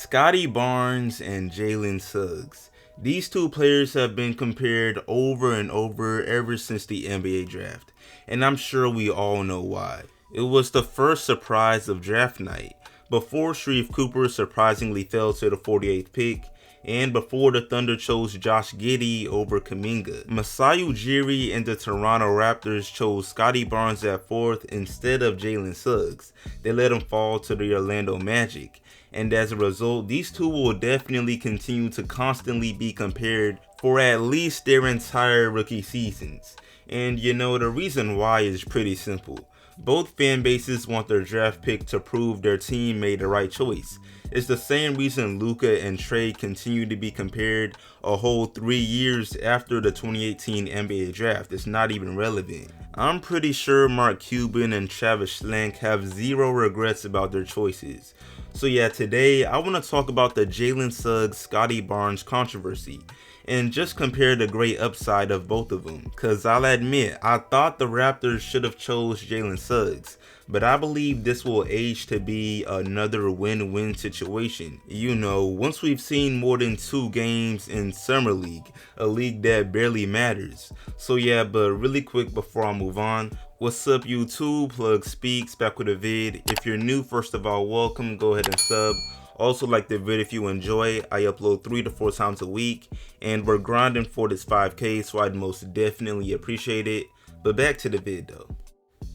Scottie Barnes and Jalen Suggs. These two players have been compared over and over ever since the NBA draft, and I'm sure we all know why. It was the first surprise of draft night, before Sharif Cooper surprisingly fell to the 48th pick, and before the Thunder chose Josh Giddey over Kuminga. Masai Ujiri and the Toronto Raptors chose Scottie Barnes at 4th instead of Jalen Suggs. They let him fall to the Orlando Magic, and as a result, these two will definitely continue to constantly be compared for at least their entire rookie seasons. And you know, the reason why is pretty simple. Both fan bases want their draft pick to prove their team made the right choice. It's the same reason Luka and Trey continue to be compared a whole 3 years after the 2018 NBA draft. It's not even relevant. I'm pretty sure Mark Cuban and Travis Schlenk have zero regrets about their choices. So yeah, today I want to talk about the Jalen Suggs Scottie Barnes controversy and just compare the great upside of both of them. Cause I'll admit, I thought the Raptors should have chose Jalen Suggs, but I believe this will age to be another win-win situation. You know, once we've seen more than 2 games in Summer League, a league that barely matters. So yeah, but really quick before I move on, what's up YouTube? Plug Speaks back with a vid. If you're new, first of all, welcome, go ahead and sub. Also like the vid if you enjoy. I upload 3 to 4 times a week, and we're grinding for this 5K, so I'd most definitely appreciate it. But back to the vid though.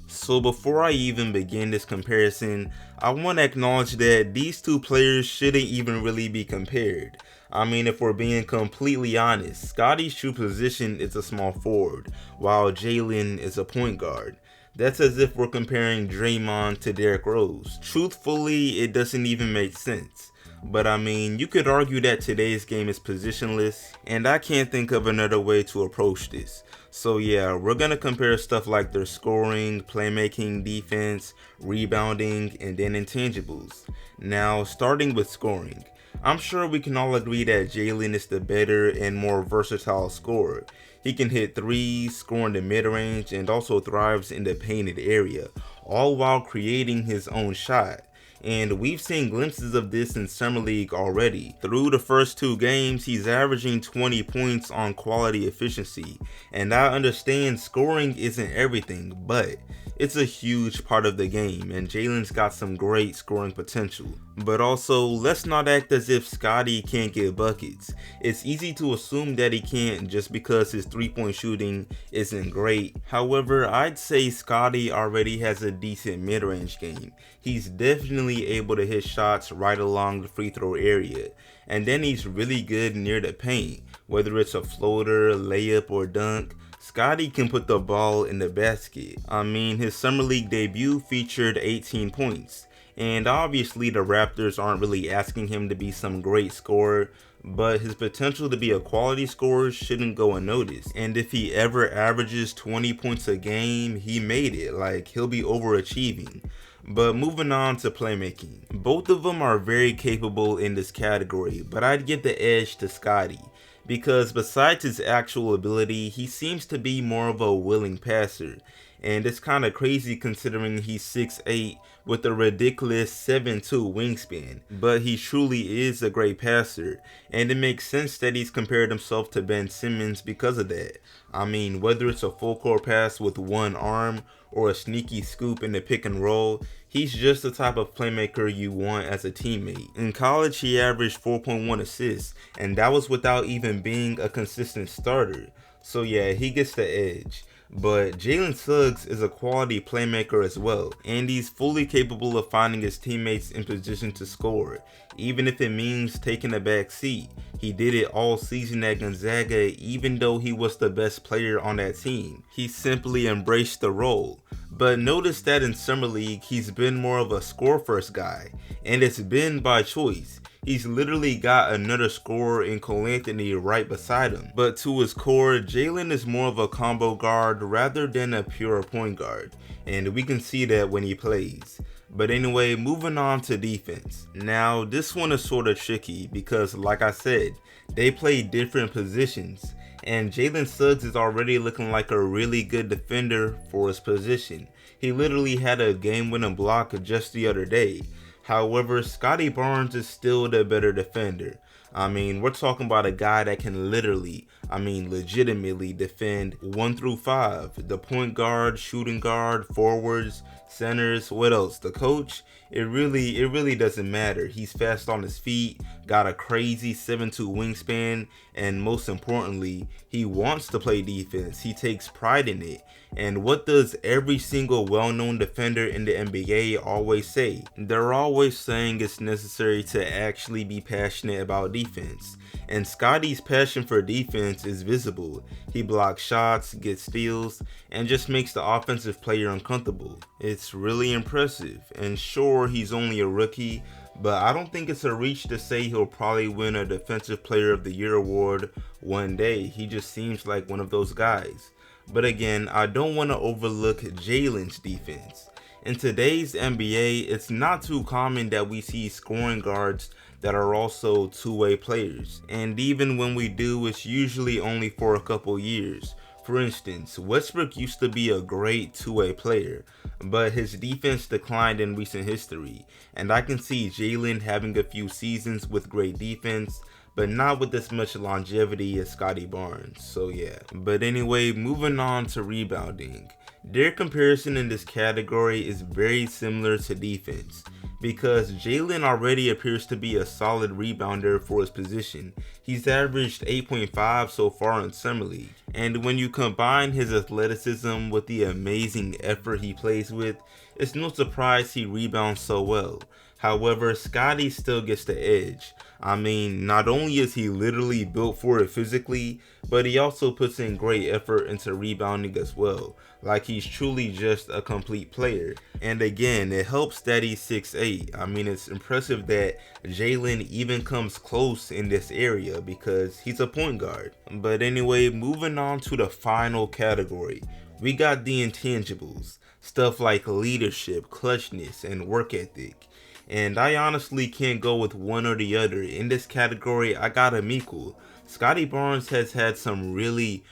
So before I even begin this comparison, I want to acknowledge that these two players shouldn't even really be compared. I mean, if we're being completely honest, Scottie's true position is a small forward, while Jalen is a point guard. That's as if we're comparing Draymond to Derrick Rose. Truthfully, it doesn't even make sense. But I mean, you could argue that today's game is positionless, and I can't think of another way to approach this. So yeah, we're gonna compare stuff like their scoring, playmaking, defense, rebounding, and then intangibles. Now, starting with scoring. I'm sure we can all agree that Jalen is the better and more versatile scorer. He can hit threes, score in the mid-range, and also thrives in the painted area, all while creating his own shot. And we've seen glimpses of this in Summer League already. Through the first 2 games, he's averaging 20 points on quality efficiency. And I understand scoring isn't everything, but it's a huge part of the game, and Jalen's got some great scoring potential. But also, let's not act as if Scottie can't get buckets. It's easy to assume that he can't just because his 3-point shooting isn't great. However, I'd say Scottie already has a decent mid-range game. He's definitely able to hit shots right along the free throw area. And then he's really good near the paint. Whether it's a floater, layup, or dunk, Scottie can put the ball in the basket. I mean, his Summer League debut featured 18 points. And obviously the Raptors aren't really asking him to be some great scorer, but his potential to be a quality scorer shouldn't go unnoticed. And if he ever averages 20 points a game, he made it. Like, he'll be overachieving. But moving on to playmaking. Both of them are very capable in this category, but I'd give the edge to Scottie. Because besides his actual ability, he seems to be more of a willing passer. And it's kind of crazy considering he's 6'8" with a ridiculous 7'2" wingspan. But he truly is a great passer, and it makes sense that he's compared himself to Ben Simmons because of that. I mean, whether it's a full court pass with one arm or a sneaky scoop in the pick and roll, he's just the type of playmaker you want as a teammate. In college, he averaged 4.1 assists, and that was without even being a consistent starter. So yeah, he gets the edge. But Jalen Suggs is a quality playmaker as well, and he's fully capable of finding his teammates in position to score, even if it means taking a back seat. He did it all season at Gonzaga, even though he was the best player on that team. He simply embraced the role. But notice that in Summer League, he's been more of a score-first guy, and it's been by choice. He's literally got another scorer in Cole Anthony right beside him. But to his core, Jalen is more of a combo guard rather than a pure point guard, and we can see that when he plays. But anyway, moving on to defense. Now, this one is sort of tricky because, like I said, they play different positions, and Jalen Suggs is already looking like a really good defender for his position. He literally had a game-winning block just the other day. However, Scottie Barnes is still the better defender. I mean, we're talking about a guy that can literally, legitimately defend 1 through 5. The point guard, shooting guard, forwards, centers, what else? The coach? It really doesn't matter. He's fast on his feet, got a crazy 7'2" wingspan, and most importantly, he wants to play defense. He takes pride in it. And what does every single well-known defender in the NBA always say? They're always saying it's necessary to actually be passionate about defense. And Scottie's passion for defense is visible. He blocks shots, gets steals, and just makes the offensive player uncomfortable. It's really impressive. And sure, he's only a rookie, but I don't think it's a reach to say he'll probably win a Defensive Player of the Year award one day. He just seems like one of those guys. But again, I don't want to overlook Jalen's defense. In today's NBA, it's not too common that we see scoring guards that are also two-way players. And even when we do, it's usually only for a couple years. For instance, Westbrook used to be a great two-way player, but his defense declined in recent history. And I can see Jalen having a few seasons with great defense, but not with as much longevity as Scottie Barnes, so yeah. But anyway, moving on to rebounding. Their comparison in this category is very similar to defense, because Jalen already appears to be a solid rebounder for his position. He's averaged 8.5 so far in Summer League, and when you combine his athleticism with the amazing effort he plays with, it's no surprise he rebounds so well. However, Scottie still gets the edge. Not only is he literally built for it physically, but he also puts in great effort into rebounding as well. Like, he's truly just a complete player. And again, it helps that he's 6'8". It's impressive that Jalen even comes close in this area because he's a point guard. But anyway, moving on to the final category. We got the intangibles. Stuff like leadership, clutchness, and work ethic. And I honestly can't go with one or the other. In this category, I got him equal. Scottie Barnes has had some really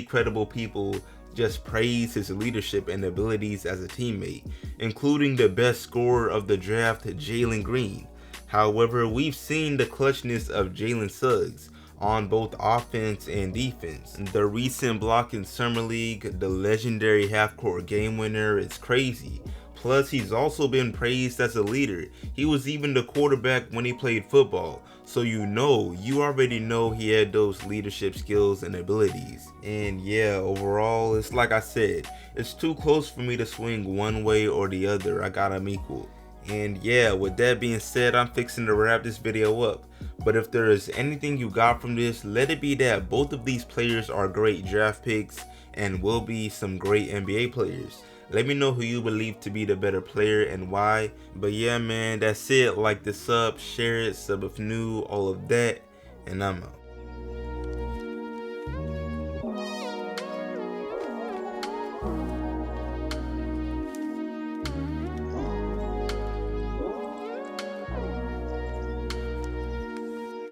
credible people just praise his leadership and abilities as a teammate, including the best scorer of the draft, Jalen Green. However, we've seen the clutchness of Jalen Suggs on both offense and defense. The recent block in Summer League, the legendary half-court game winner, is crazy. Plus, he's also been praised as a leader. He was even the quarterback when he played football. So you already know he had those leadership skills and abilities. And yeah, overall, it's like I said, it's too close for me to swing one way or the other. I got him equal. And yeah, with that being said, I'm fixing to wrap this video up. But if there is anything you got from this, let it be that both of these players are great draft picks and will be some great NBA players. Let me know who you believe to be the better player and why. But yeah, man, that's it. Like this up, share it, sub if new, all of that, and I'm out.